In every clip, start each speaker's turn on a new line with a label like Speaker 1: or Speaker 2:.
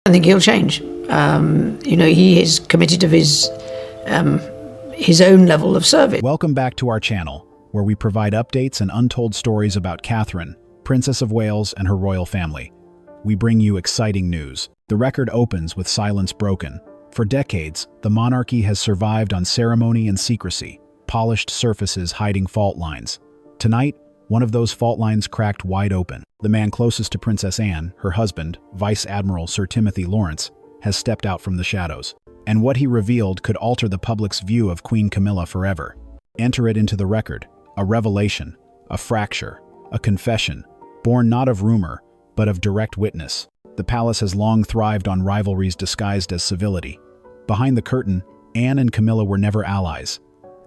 Speaker 1: I think he'll change. He is committed of his own level of service.
Speaker 2: Welcome back to our channel, where we provide updates and untold stories about Catherine, Princess of Wales, and her royal family. We bring you exciting news. The record opens with silence broken. For decades, the monarchy has survived on ceremony and secrecy, polished surfaces hiding fault lines. Tonight, one of those fault lines cracked wide open. The man closest to Princess Anne, her husband, Vice Admiral Sir Timothy Lawrence, has stepped out from the shadows. And what he revealed could alter the public's view of Queen Camilla forever. Enter it into the record, a revelation, a fracture, a confession, born not of rumor, but of direct witness. The palace has long thrived on rivalries disguised as civility. Behind the curtain, Anne and Camilla were never allies.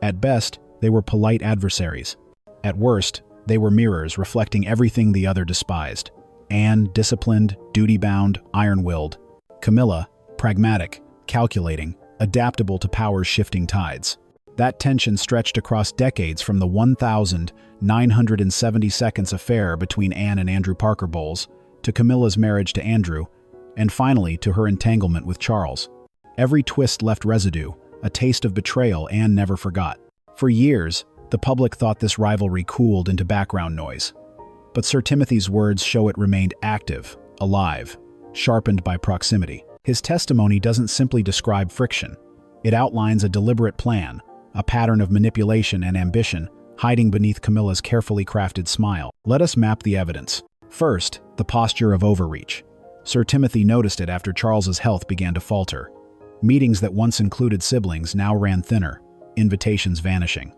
Speaker 2: At best, they were polite adversaries. At worst, they were mirrors reflecting everything the other despised. Anne, disciplined, duty-bound, iron-willed. Camilla, pragmatic, calculating, adaptable to power's shifting tides. That tension stretched across decades, from the 1,970 affair between Anne and Andrew Parker Bowles, to Camilla's marriage to Andrew, and finally to her entanglement with Charles. Every twist left residue, a taste of betrayal Anne never forgot. For years, the public thought this rivalry cooled into background noise. But Sir Timothy's words show it remained active, alive, sharpened by proximity. His testimony doesn't simply describe friction. It outlines a deliberate plan, a pattern of manipulation and ambition hiding beneath Camilla's carefully crafted smile. Let us map the evidence. First, the posture of overreach. Sir Timothy noticed it after Charles's health began to falter. Meetings that once included siblings now ran thinner, invitations vanishing.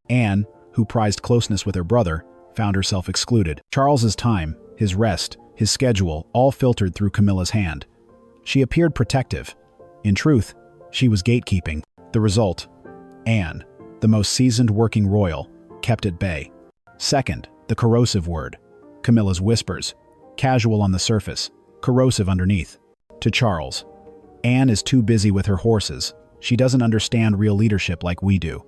Speaker 2: Anne, who prized closeness with her brother, found herself excluded. Charles's time, his rest, his schedule, all filtered through Camilla's hand. She appeared protective. In truth, she was gatekeeping. The result: Anne, the most seasoned working royal, kept at bay. Second, the corrosive word. Camilla's whispers, casual on the surface, corrosive underneath. To Charles: Anne is too busy with her horses. She doesn't understand real leadership like we do.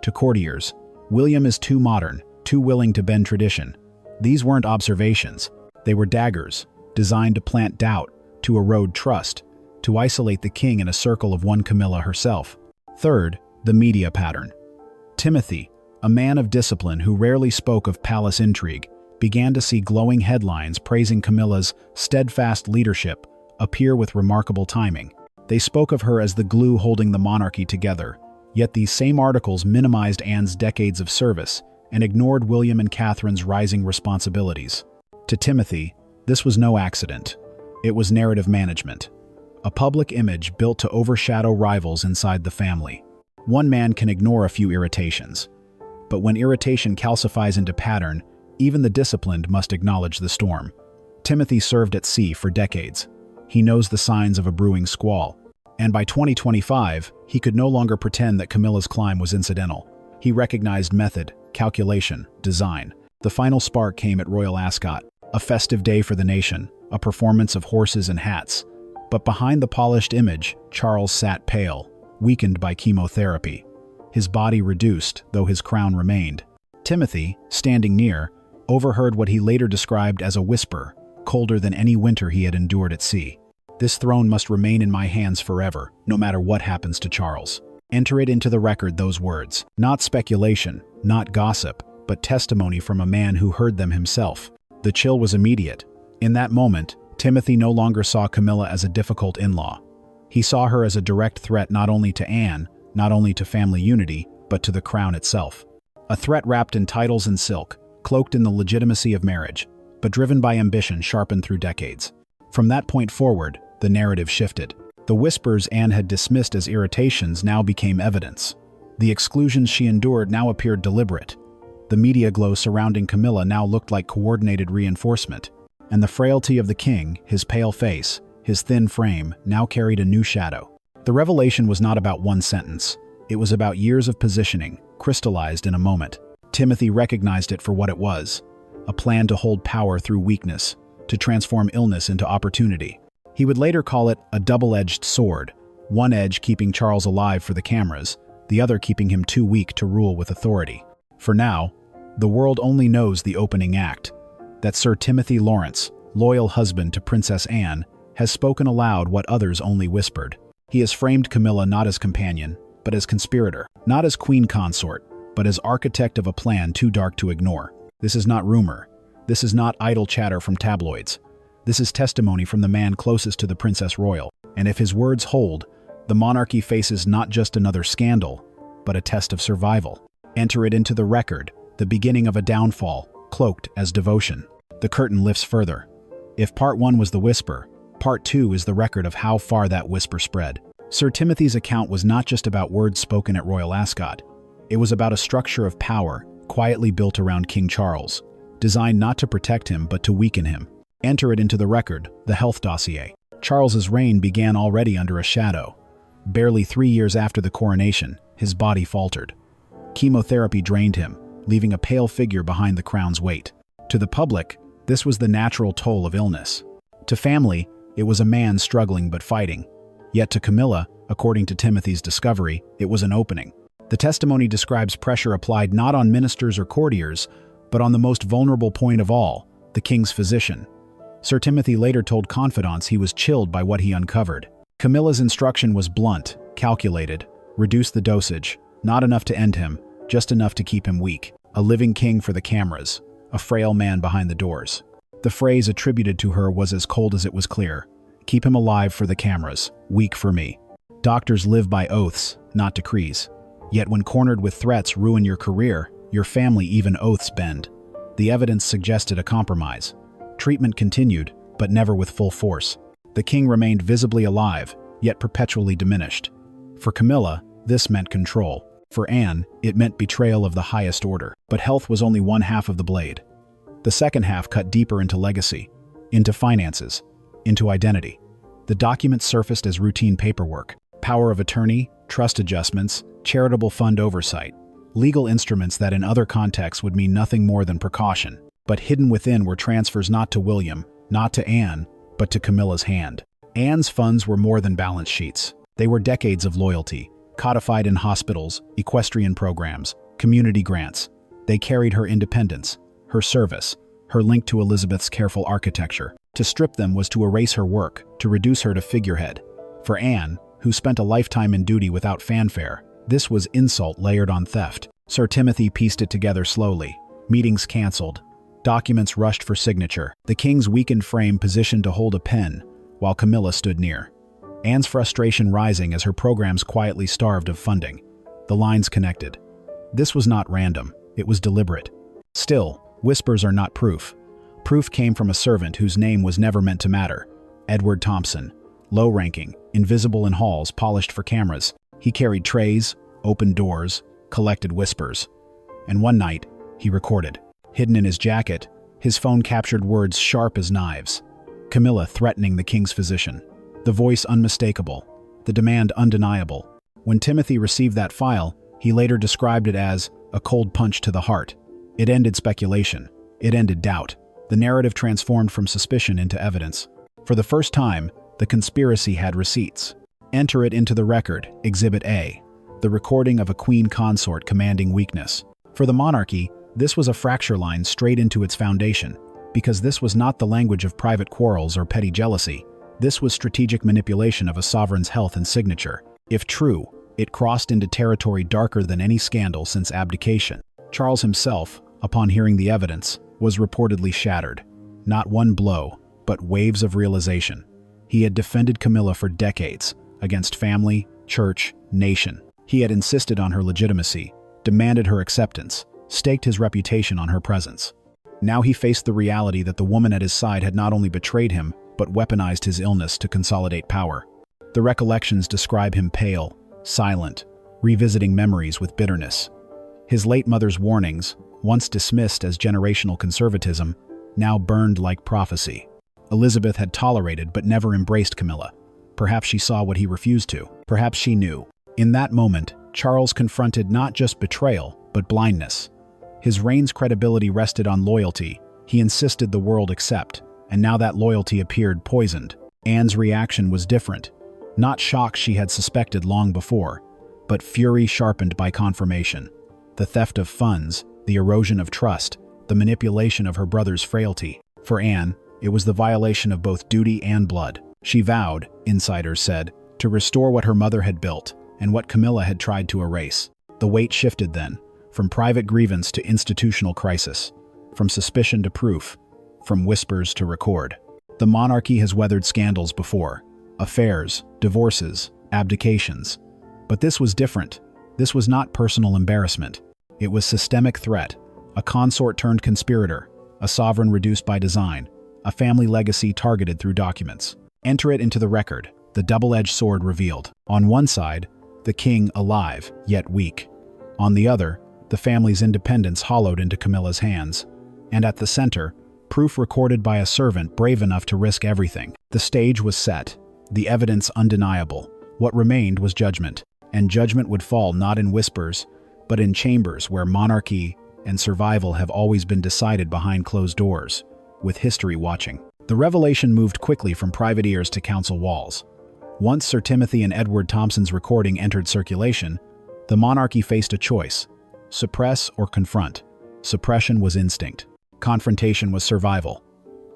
Speaker 2: To courtiers: William is too modern, too willing to bend tradition. These weren't observations. They were daggers, designed to plant doubt, to erode trust, to isolate the king in a circle of one Camilla herself. Third, the media pattern. Timothy, a man of discipline who rarely spoke of palace intrigue, began to see glowing headlines praising Camilla's steadfast leadership appear with remarkable timing. They spoke of her as the glue holding the monarchy together. Yet these same articles minimized Anne's decades of service and ignored William and Catherine's rising responsibilities. To Timothy, this was no accident. It was narrative management, a public image built to overshadow rivals inside the family. One man can ignore a few irritations, but when irritation calcifies into pattern, even the disciplined must acknowledge the storm. Timothy served at sea for decades. He knows the signs of a brewing squall. And by 2025, he could no longer pretend that Camilla's climb was incidental. He recognized method, calculation, design. The final spark came at Royal Ascot, a festive day for the nation, a performance of horses and hats. But behind the polished image, Charles sat pale, weakened by chemotherapy. His body reduced, though his crown remained. Timothy, standing near, overheard what he later described as a whisper, colder than any winter he had endured at sea. This throne must remain in my hands forever, no matter what happens to Charles. Enter it into the record, those words. Not speculation, not gossip, but testimony from a man who heard them himself. The chill was immediate. In that moment, Timothy no longer saw Camilla as a difficult in-law. He saw her as a direct threat not only to Anne, not only to family unity, but to the crown itself. A threat wrapped in titles and silk, cloaked in the legitimacy of marriage, but driven by ambition sharpened through decades. From that point forward, the narrative shifted. The whispers Anne had dismissed as irritations now became evidence. The exclusions she endured now appeared deliberate. The media glow surrounding Camilla now looked like coordinated reinforcement. And the frailty of the king, his pale face, his thin frame, now carried a new shadow. The revelation was not about one sentence. It was about years of positioning, crystallized in a moment. Timothy recognized it for what it was: a plan to hold power through weakness, to transform illness into opportunity. He would later call it a double-edged sword, one edge keeping Charles alive for the cameras, the other keeping him too weak to rule with authority. For now, the world only knows the opening act, that Sir Timothy Lawrence, loyal husband to Princess Anne, has spoken aloud what others only whispered. He has framed Camilla not as companion, but as conspirator, not as queen consort, but as architect of a plan too dark to ignore. This is not rumor. This is not idle chatter from tabloids. This is testimony from the man closest to the Princess Royal. And if his words hold, the monarchy faces not just another scandal, but a test of survival. Enter it into the record, the beginning of a downfall, cloaked as devotion. The curtain lifts further. If part 1 was the whisper, part 2 is the record of how far that whisper spread. Sir Timothy's account was not just about words spoken at Royal Ascot. It was about a structure of power, quietly built around King Charles, designed not to protect him but to weaken him. Enter it into the record, the health dossier. Charles's reign began already under a shadow. Barely 3 years after the coronation, his body faltered. Chemotherapy drained him, leaving a pale figure behind the crown's weight. To the public, this was the natural toll of illness. To family, it was a man struggling but fighting. Yet to Camilla, according to Timothy's discovery, it was an opening. The testimony describes pressure applied not on ministers or courtiers, but on the most vulnerable point of all, the king's physician. Sir Timothy later told confidants he was chilled by what he uncovered. Camilla's instruction was blunt, calculated: reduce the dosage, not enough to end him, just enough to keep him weak. A living king for the cameras, a frail man behind the doors. The phrase attributed to her was as cold as it was clear: keep him alive for the cameras, weak for me. Doctors live by oaths, not decrees. Yet when cornered with threats ruin your career, your family, even oaths bend. The evidence suggested a compromise. Treatment continued, but never with full force. The king remained visibly alive, yet perpetually diminished. For Camilla, this meant control. For Anne, it meant betrayal of the highest order. But health was only one half of the blade. The second half cut deeper into legacy, into finances, into identity. The documents surfaced as routine paperwork: power of attorney, trust adjustments, charitable fund oversight, legal instruments that in other contexts would mean nothing more than precaution. But hidden within were transfers not to William, not to Anne, but to Camilla's hand. Anne's funds were more than balance sheets. They were decades of loyalty, codified in hospitals, equestrian programs, community grants. They carried her independence, her service, her link to Elizabeth's careful architecture. To strip them was to erase her work, to reduce her to figurehead. For Anne, who spent a lifetime in duty without fanfare, this was insult layered on theft. Sir Timothy pieced it together slowly. Meetings cancelled. Documents rushed for signature. The king's weakened frame positioned to hold a pen, while Camilla stood near. Anne's frustration rising as her programs quietly starved of funding. The lines connected. This was not random. It was deliberate. Still, whispers are not proof. Proof came from a servant whose name was never meant to matter: Edward Thompson. Low-ranking, invisible in halls, polished for cameras. He carried trays, opened doors, collected whispers. And one night, he recorded. Hidden in his jacket, his phone captured words sharp as knives. Camilla threatening the king's physician. The voice unmistakable, the demand undeniable. When Timothy received that file, he later described it as a cold punch to the heart. It ended speculation. It ended doubt. The narrative transformed from suspicion into evidence. For the first time, the conspiracy had receipts. Enter it into the record, Exhibit A, the recording of a queen consort commanding weakness. For the monarchy, this was a fracture line straight into its foundation, because this was not the language of private quarrels or petty jealousy. This was strategic manipulation of a sovereign's health and signature. If true, it crossed into territory darker than any scandal since abdication. Charles himself, upon hearing the evidence, was reportedly shattered. Not one blow, but waves of realization. He had defended Camilla for decades, against family, church, nation. He had insisted on her legitimacy, demanded her acceptance, staked his reputation on her presence. Now he faced the reality that the woman at his side had not only betrayed him, but weaponized his illness to consolidate power. The recollections describe him pale, silent, revisiting memories with bitterness. His late mother's warnings, once dismissed as generational conservatism, now burned like prophecy. Elizabeth had tolerated but never embraced Camilla. Perhaps she saw what he refused to. Perhaps she knew. In that moment, Charles confronted not just betrayal, but blindness. His reign's credibility rested on loyalty. He insisted the world accept, and now that loyalty appeared poisoned. Anne's reaction was different. Not shock she had suspected long before, but fury sharpened by confirmation. The theft of funds, the erosion of trust, the manipulation of her brother's frailty. For Anne, it was the violation of both duty and blood. She vowed, insiders said, to restore what her mother had built and what Camilla had tried to erase. The weight shifted then, from private grievance to institutional crisis, from suspicion to proof, from whispers to record. The monarchy has weathered scandals before, affairs, divorces, abdications. But this was different. This was not personal embarrassment. It was systemic threat, a consort turned conspirator, a sovereign reduced by design, a family legacy targeted through documents. Enter it into the record, the double-edged sword revealed. On one side, the king alive, yet weak. On the other, the family's independence hollowed into Camilla's hands. And at the center, proof recorded by a servant brave enough to risk everything. The stage was set, the evidence undeniable. What remained was judgment. And judgment would fall not in whispers, but in chambers where monarchy and survival have always been decided behind closed doors, with history watching. The revelation moved quickly from private ears to council walls. Once Sir Timothy and Edward Thompson's recording entered circulation, the monarchy faced a choice: suppress or confront. Suppression was instinct. Confrontation was survival.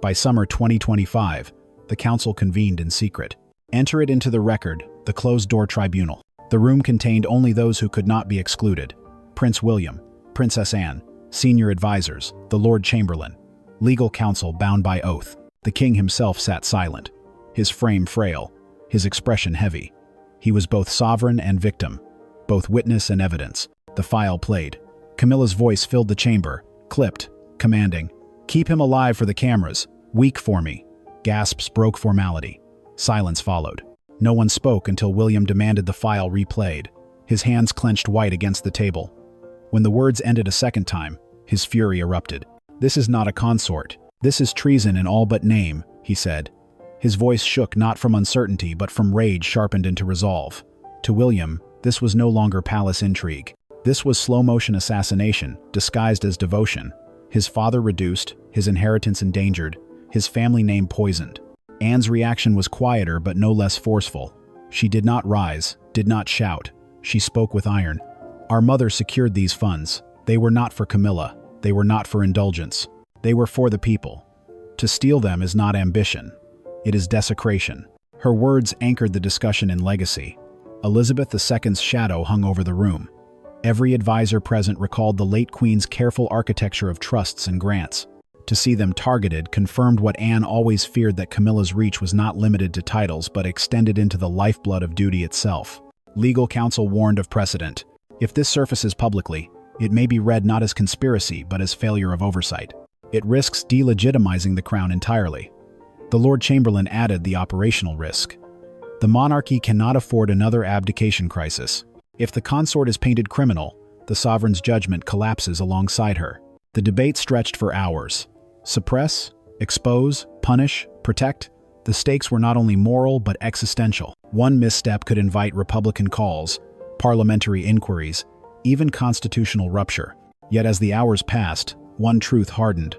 Speaker 2: By summer 2025, the council convened in secret. Enter it into the record, the closed-door tribunal. The room contained only those who could not be excluded: Prince William, Princess Anne, senior advisors, the Lord Chamberlain, legal counsel bound by oath. The king himself sat silent, his frame frail, his expression heavy. He was both sovereign and victim, both witness and evidence. The file played. Camilla's voice filled the chamber, clipped, commanding, "Keep him alive for the cameras. Weak for me." Gasps broke formality. Silence followed. No one spoke until William demanded the file replayed, his hands clenched white against the table. When the words ended a second time, his fury erupted. "This is not a consort. This is treason in all but name," he said. His voice shook not from uncertainty but from rage sharpened into resolve. To William, this was no longer palace intrigue. This was slow-motion assassination, disguised as devotion. His father reduced, his inheritance endangered, his family name poisoned. Anne's reaction was quieter but no less forceful. She did not rise, did not shout. She spoke with iron. "Our mother secured these funds. They were not for Camilla. They were not for indulgence. They were for the people. To steal them is not ambition. It is desecration." Her words anchored the discussion in legacy. Elizabeth II's shadow hung over the room. Every advisor present recalled the late Queen's careful architecture of trusts and grants. To see them targeted confirmed what Anne always feared, that Camilla's reach was not limited to titles but extended into the lifeblood of duty itself. Legal counsel warned of precedent. If this surfaces publicly, it may be read not as conspiracy but as failure of oversight. It risks delegitimizing the crown entirely. The Lord Chamberlain added the operational risk. The monarchy cannot afford another abdication crisis. If the consort is painted criminal, the sovereign's judgment collapses alongside her. The debate stretched for hours. Suppress, expose, punish, protect. The stakes were not only moral but existential. One misstep could invite Republican calls, parliamentary inquiries, even constitutional rupture. Yet as the hours passed, one truth hardened.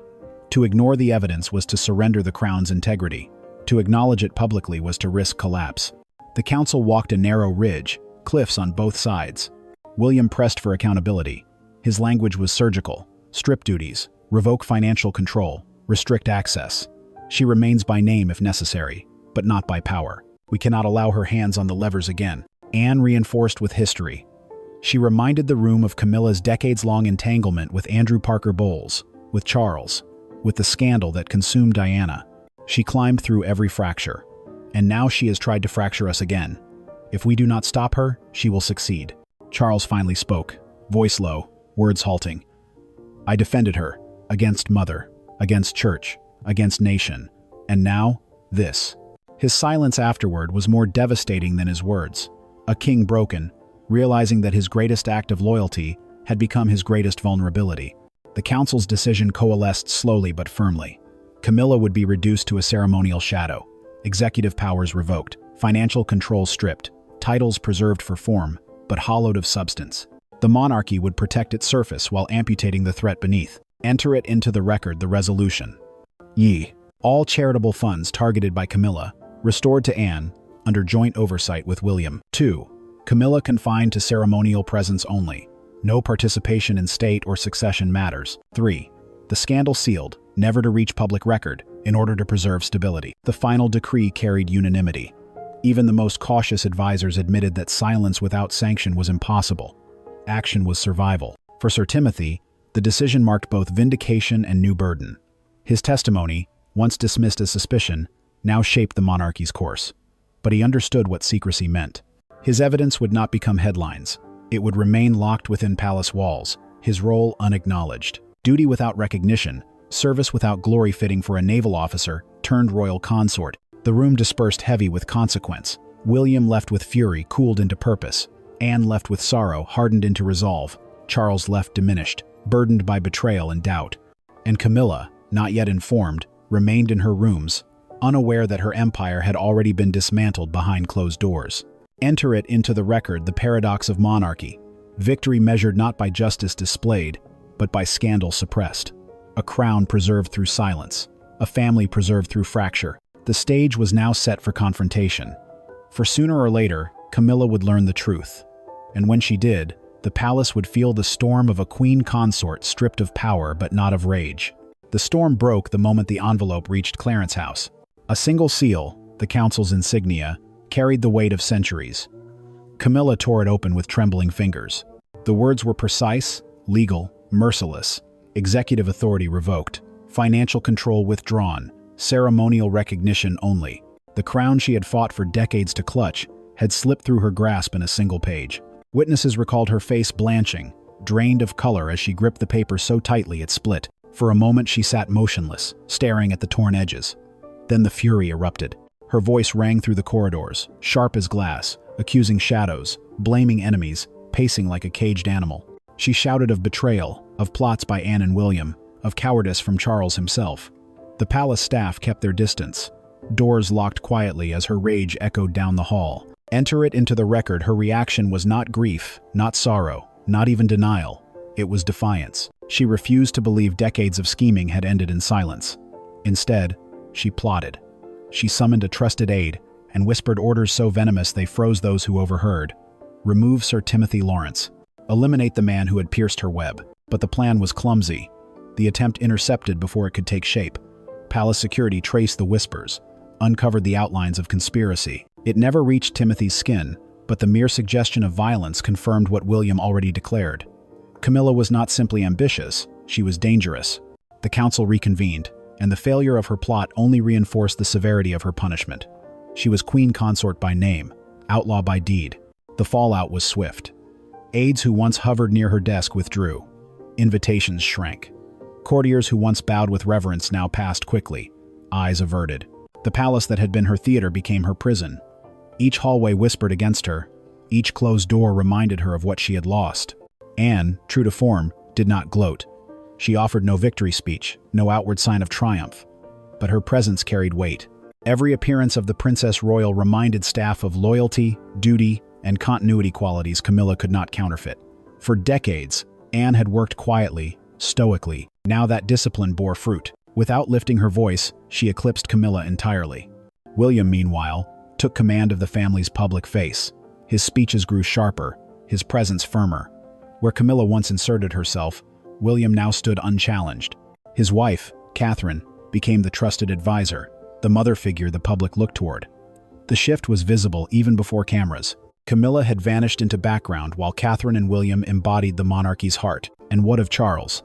Speaker 2: To ignore the evidence was to surrender the crown's integrity. To acknowledge it publicly was to risk collapse. The council walked a narrow ridge, cliffs on both sides. William pressed for accountability. His language was surgical. Strip duties, revoke financial control, restrict access. She remains by name if necessary, but not by power. We cannot allow her hands on the levers again. Anne reinforced with history. She reminded the room of Camilla's decades-long entanglement with Andrew Parker Bowles, with Charles, with the scandal that consumed Diana. She climbed through every fracture. And now she has tried to fracture us again. If we do not stop her, she will succeed. Charles finally spoke, voice low, words halting. "I defended her, against mother, against church, against nation, and now, this." His silence afterward was more devastating than his words. A king broken, realizing that his greatest act of loyalty had become his greatest vulnerability. The council's decision coalesced slowly but firmly. Camilla would be reduced to a ceremonial shadow, executive powers revoked, financial control stripped, titles preserved for form, but hollowed of substance. The monarchy would protect its surface while amputating the threat beneath. Enter it into the record the resolution. All charitable funds targeted by Camilla, restored to Anne, under joint oversight with William. 2. Camilla confined to ceremonial presence only. No participation in state or succession matters. 3. The scandal sealed, never to reach public record, in order to preserve stability. The final decree carried unanimity. Even the most cautious advisors admitted that silence without sanction was impossible. Action was survival. For Sir Timothy, the decision marked both vindication and new burden. His testimony, once dismissed as suspicion, now shaped the monarchy's course. But he understood what secrecy meant. His evidence would not become headlines. It would remain locked within palace walls, his role unacknowledged. Duty without recognition, service without glory fitting for a naval officer turned royal consort. The room dispersed heavy with consequence. William left with fury, cooled into purpose. Anne left with sorrow, hardened into resolve. Charles left diminished, burdened by betrayal and doubt. And Camilla, not yet informed, remained in her rooms, unaware that her empire had already been dismantled behind closed doors. Enter it into the record the paradox of monarchy. Victory measured not by justice displayed, but by scandal suppressed. A crown preserved through silence. A family preserved through fracture. The stage was now set for confrontation. For sooner or later, Camilla would learn the truth. And when she did, the palace would feel the storm of a queen consort stripped of power but not of rage. The storm broke the moment the envelope reached Clarence house. A single seal, the council's insignia, carried the weight of centuries. Camilla tore it open with trembling fingers. The words were precise, legal, merciless. Executive authority revoked. Financial control withdrawn. Ceremonial recognition only. The crown she had fought for decades to clutch had slipped through her grasp in a single page. Witnesses recalled her face blanching, drained of color as she gripped the paper so tightly it split. For a moment she sat motionless, staring at the torn edges. Then the fury erupted. Her voice rang through the corridors, sharp as glass, accusing shadows, blaming enemies, pacing like a caged animal. She shouted of betrayal, of plots by Anne and William, of cowardice from Charles himself. The palace staff kept their distance. Doors locked quietly as her rage echoed down the hall. Enter it into the record, her reaction was not grief, not sorrow, not even denial. It was defiance. She refused to believe decades of scheming had ended in silence. Instead, she plotted. She summoned a trusted aide and whispered orders so venomous they froze those who overheard. Remove Sir Timothy Lawrence. Eliminate the man who had pierced her web. But the plan was clumsy. The attempt intercepted before it could take shape. Palace security traced the whispers, uncovered the outlines of conspiracy. It never reached Timothy's skin, but the mere suggestion of violence confirmed what William already declared. Camilla was not simply ambitious, she was dangerous. The council reconvened, and the failure of her plot only reinforced the severity of her punishment. She was queen consort by name, outlaw by deed. The fallout was swift. Aides who once hovered near her desk withdrew. Invitations shrank. Courtiers who once bowed with reverence now passed quickly, eyes averted. The palace that had been her theater became her prison. Each hallway whispered against her. Each closed door reminded her of what she had lost. Anne, true to form, did not gloat. She offered no victory speech, no outward sign of triumph. But her presence carried weight. Every appearance of the Princess Royal reminded staff of loyalty, duty, and continuity qualities Camilla could not counterfeit. For decades, Anne had worked quietly, stoically. Now that discipline bore fruit. Without lifting her voice, she eclipsed Camilla entirely. William, meanwhile, took command of the family's public face. His speeches grew sharper, his presence firmer. Where Camilla once inserted herself, William now stood unchallenged. His wife, Catherine, became the trusted advisor, the mother figure the public looked toward. The shift was visible even before cameras. Camilla had vanished into background while Catherine and William embodied the monarchy's heart. And what of Charles?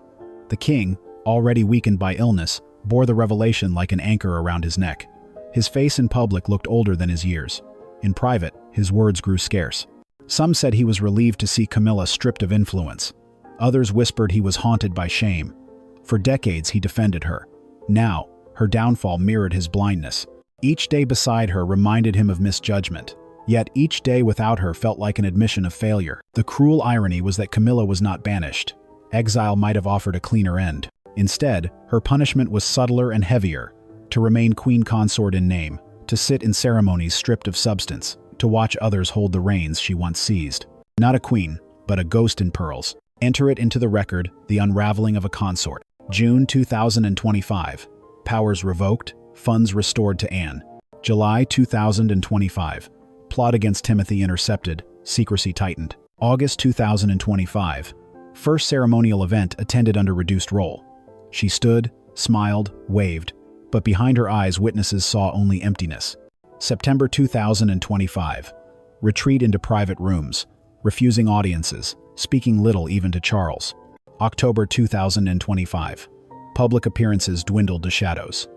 Speaker 2: The king, already weakened by illness, bore the revelation like an anchor around his neck. His face in public looked older than his years. In private, his words grew scarce. Some said he was relieved to see Camilla stripped of influence. Others whispered he was haunted by shame. For decades he defended her. Now, her downfall mirrored his blindness. Each day beside her reminded him of misjudgment. Yet each day without her felt like an admission of failure. The cruel irony was that Camilla was not banished. Exile might have offered a cleaner end. Instead, her punishment was subtler and heavier. To remain queen consort in name, to sit in ceremonies stripped of substance, to watch others hold the reins she once seized. Not a queen, but a ghost in pearls. Enter it into the record, the unraveling of a consort. June 2025. Powers revoked, funds restored to Anne. July 2025. Plot against Timothy intercepted, secrecy tightened. August 2025. First ceremonial event attended under reduced role. She stood, smiled, waved. but behind her eyes witnesses saw only emptiness. September 2025. Retreat into private rooms, refusing audiences, speaking little even to Charles. October 2025. Public appearances dwindled to shadows.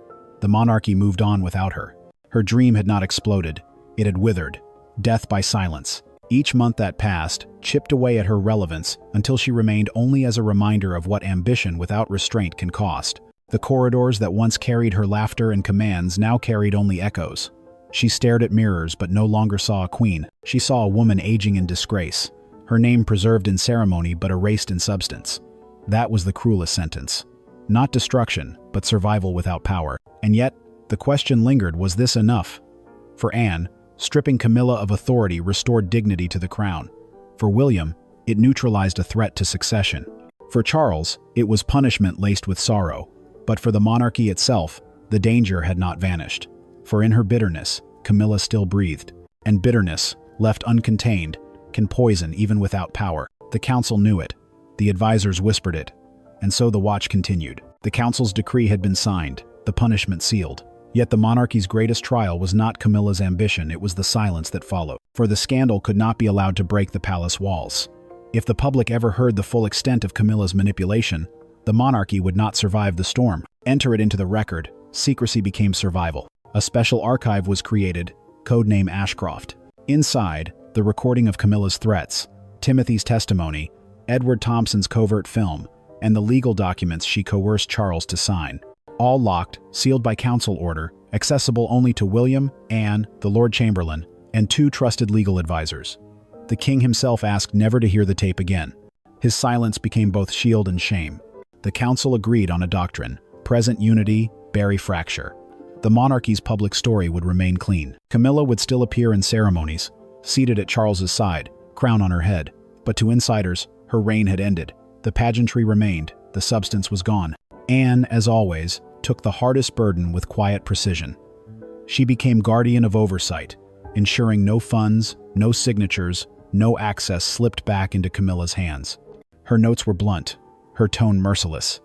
Speaker 2: The monarchy moved on without her. Her dream had not exploded, it had withered. Death by silence. Each month that passed chipped away at her relevance until she remained only as a reminder of what ambition without restraint can cost. The corridors that once carried her laughter and commands now carried only echoes. She stared at mirrors but no longer saw a queen. She saw a woman aging in disgrace, her name preserved in ceremony but erased in substance. That was the cruelest sentence. Not destruction, but survival without power. And yet, the question lingered, was this enough? For Anne, stripping Camilla of authority restored dignity to the crown. For William, it neutralized a threat to succession. For Charles, it was punishment laced with sorrow. But for the monarchy itself, the danger had not vanished. For in her bitterness, Camilla still breathed. And bitterness, left uncontained, can poison even without power. The council knew it. The advisors whispered it. And so the watch continued. The council's decree had been signed, the punishment sealed. Yet the monarchy's greatest trial was not Camilla's ambition, it was the silence that followed. For the scandal could not be allowed to break the palace walls. If the public ever heard the full extent of Camilla's manipulation, the monarchy would not survive the storm. Enter it into the record, secrecy became survival. A special archive was created, codename Ashcroft. Inside, the recording of Camilla's threats, Timothy's testimony, Edward Thompson's covert film, and the legal documents she coerced Charles to sign. All locked, sealed by council order, accessible only to William, Anne, the Lord Chamberlain, and 2 trusted legal advisors. The king himself asked never to hear the tape again. His silence became both shield and shame. The council agreed on a doctrine: present unity, bury fracture. The monarchy's public story would remain clean. Camilla would still appear in ceremonies, seated at Charles's side, crown on her head. But to insiders, her reign had ended. The pageantry remained, the substance was gone. Anne, as always, took the hardest burden with quiet precision. She became guardian of oversight, ensuring no funds, no signatures, no access slipped back into Camilla's hands. Her notes were blunt, her tone merciless.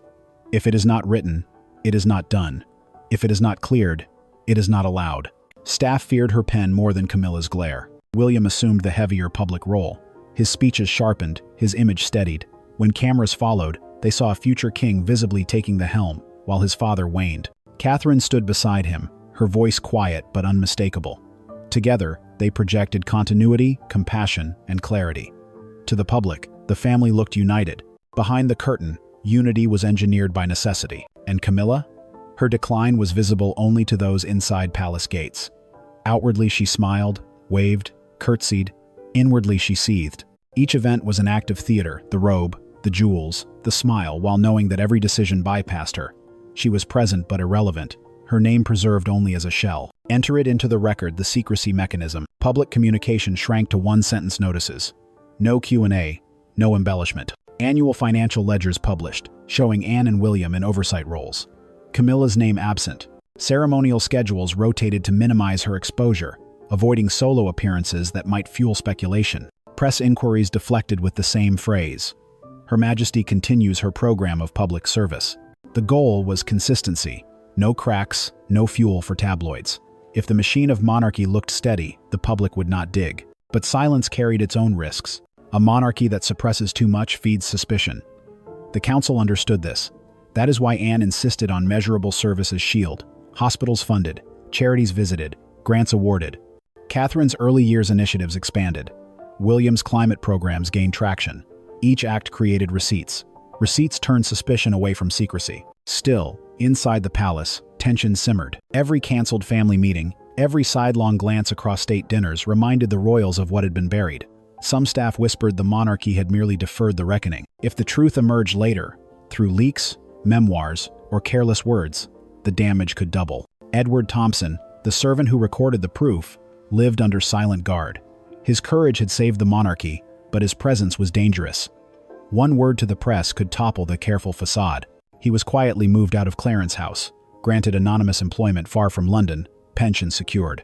Speaker 2: If it is not written, it is not done. If it is not cleared, it is not allowed. Staff feared her pen more than Camilla's glare. William assumed the heavier public role. His speeches sharpened, his image steadied. When cameras followed, they saw a future king visibly taking the helm, while his father waned. Catherine stood beside him, her voice quiet but unmistakable. Together, they projected continuity, compassion, and clarity. To the public, the family looked united. Behind the curtain, unity was engineered by necessity. And Camilla? Her decline was visible only to those inside palace gates. Outwardly she smiled, waved, curtsied. Inwardly she seethed. Each event was an act of theater: the robe, the jewels, the smile, while knowing that every decision bypassed her. She was present but irrelevant, her name preserved only as a shell. Enter it into the record, the secrecy mechanism. Public communication shrank to 1-sentence notices. No Q&A, no embellishment. Annual financial ledgers published, showing Anne and William in oversight roles. Camilla's name absent. Ceremonial schedules rotated to minimize her exposure, avoiding solo appearances that might fuel speculation. Press inquiries deflected with the same phrase: Her Majesty continues her program of public service. The goal was consistency. No cracks, no fuel for tabloids. If the machine of monarchy looked steady, the public would not dig. But silence carried its own risks. A monarchy that suppresses too much feeds suspicion. The council understood this. That is why Anne insisted on measurable service as shield. Hospitals funded, charities visited, grants awarded. Catherine's early years initiatives expanded. William's climate programs gained traction. Each act created receipts. Receipts turned suspicion away from secrecy. Still, inside the palace, tension simmered. Every cancelled family meeting, every sidelong glance across state dinners reminded the royals of what had been buried. Some staff whispered the monarchy had merely deferred the reckoning. If the truth emerged later, through leaks, memoirs, or careless words, the damage could double. Edward Thompson, the servant who recorded the proof, lived under silent guard. His courage had saved the monarchy, but his presence was dangerous. One word to the press could topple the careful facade. He was quietly moved out of Clarence House, granted anonymous employment far from London, pension secured.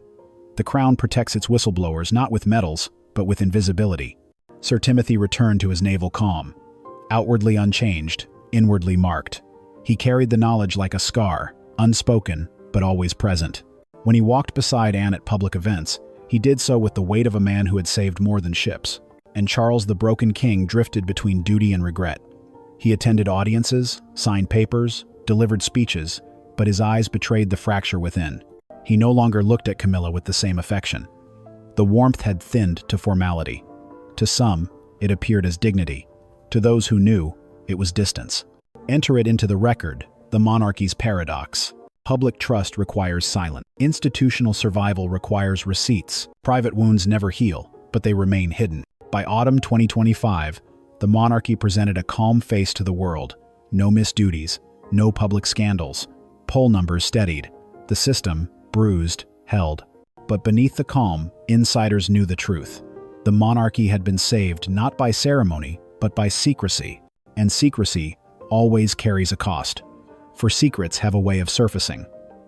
Speaker 2: The crown protects its whistleblowers not with medals, but with invisibility. Sir Timothy returned to his naval calm. Outwardly unchanged, inwardly marked. He carried the knowledge like a scar, unspoken, but always present. When he walked beside Anne at public events, he did so with the weight of a man who had saved more than ships. And Charles the broken king drifted between duty and regret. He attended audiences, signed papers, delivered speeches, but his eyes betrayed the fracture within. He no longer looked at Camilla with the same affection. The warmth had thinned to formality. To some, it appeared as dignity. To those who knew, it was distance. Enter it into the record, the monarchy's paradox. Public trust requires silence. Institutional survival requires receipts. Private wounds never heal, but they remain hidden. By autumn 2025, the monarchy presented a calm face to the world. No missed duties, no public scandals. Poll numbers steadied. The system, bruised, held. But beneath the calm, insiders knew the truth. The monarchy had been saved not by ceremony, but by secrecy. And secrecy always carries a cost. For secrets have a way of surfacing.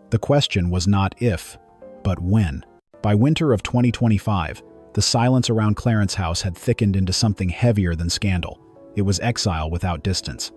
Speaker 2: The question was not if, but when. By winter of 2025, the silence around Clarence house had thickened into something heavier than scandal. It was exile without distance.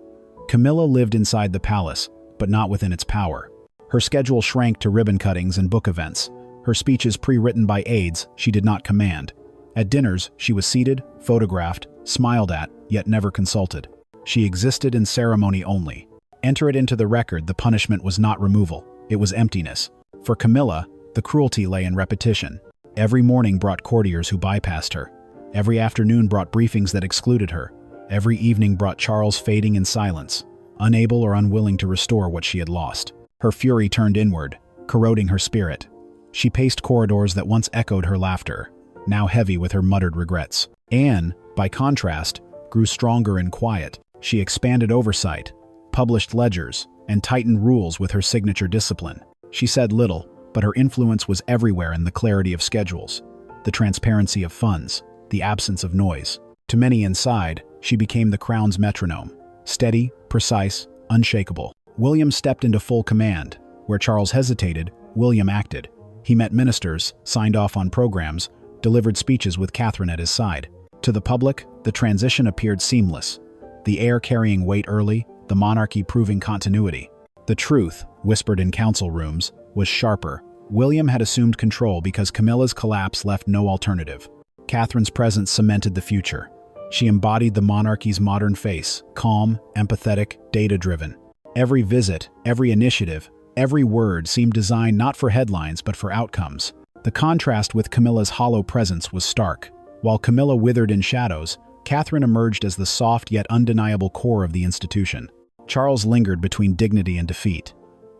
Speaker 2: Camilla lived inside the palace, but not within its power. Her schedule shrank to ribbon cuttings and book events. Her speeches pre-written by aides she did not command. At dinners, she was seated, photographed, smiled at, yet never consulted. She existed in ceremony only. Enter it into the record, the punishment was not removal, it was emptiness. For Camilla, the cruelty lay in repetition. Every morning brought courtiers who bypassed her. Every afternoon brought briefings that excluded her. Every evening brought Charles fading in silence, unable or unwilling to restore what she had lost. Her fury turned inward, corroding her spirit. She paced corridors that once echoed her laughter, now heavy with her muttered regrets. Anne, by contrast, grew stronger and quiet. She expanded oversight, published ledgers, and tightened rules with her signature discipline. She said little, but her influence was everywhere in the clarity of schedules, the transparency of funds, the absence of noise. To many inside, she became the crown's metronome, steady, precise, unshakable. William stepped into full command. Where Charles hesitated, William acted. He met ministers, signed off on programs, delivered speeches with Catherine at his side. To the public, the transition appeared seamless. The heir carrying weight early, the monarchy proving continuity. The truth, whispered in council rooms, was sharper. William had assumed control because Camilla's collapse left no alternative. Catherine's presence cemented the future. She embodied the monarchy's modern face, calm, empathetic, data-driven. Every visit, every initiative, every word seemed designed not for headlines but for outcomes. The contrast with Camilla's hollow presence was stark. While Camilla withered in shadows, Catherine emerged as the soft yet undeniable core of the institution. Charles lingered between dignity and defeat.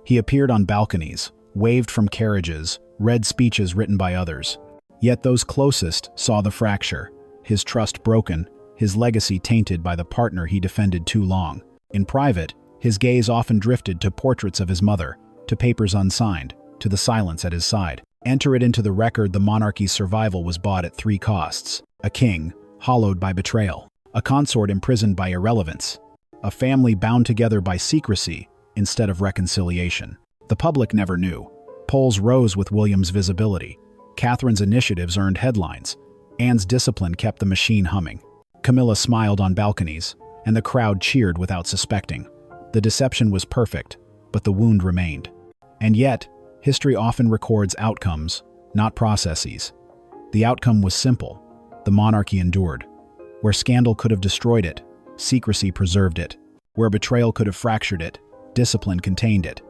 Speaker 2: He appeared on balconies, waved from carriages, read speeches written by others. Yet those closest saw the fracture, his trust broken, his legacy tainted by the partner he defended too long. In private, his gaze often drifted to portraits of his mother, to papers unsigned, to the silence at his side. Enter it into the record, the monarchy's survival was bought at three costs. A king, hollowed by betrayal. A consort imprisoned by irrelevance. A family bound together by secrecy instead of reconciliation. The public never knew. Polls rose with William's visibility. Catherine's initiatives earned headlines. Anne's discipline kept the machine humming. Camilla smiled on balconies, and the crowd cheered without suspecting. The deception was perfect, but the wound remained. And yet, history often records outcomes, not processes. The outcome was simple. The monarchy endured. Where scandal could have destroyed it, secrecy preserved it. Where betrayal could have fractured it, discipline contained it.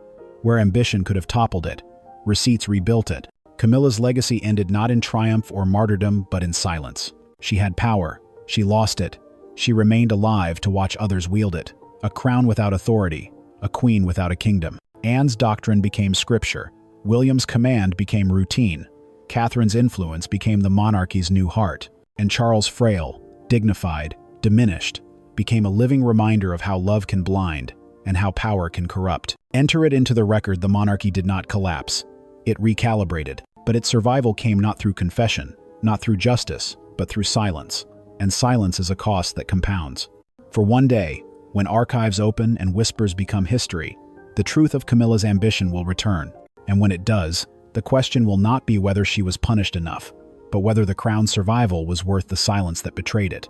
Speaker 2: Where ambition could have toppled it, receipts rebuilt it. Camilla's legacy ended not in triumph or martyrdom, but in silence. She had power. She lost it. She remained alive to watch others wield it. A crown without authority, a queen without a kingdom. Anne's doctrine became scripture. William's command became routine. Catherine's influence became the monarchy's new heart. And Charles, frail, dignified, diminished, became a living reminder of how love can blind and how power can corrupt. Enter it into the record, the monarchy did not collapse. It recalibrated. But its survival came not through confession, not through justice, but through silence. And silence is a cost that compounds. For one day, when archives open and whispers become history, the truth of Camilla's ambition will return. And when it does, the question will not be whether she was punished enough, but whether the crown's survival was worth the silence that betrayed it.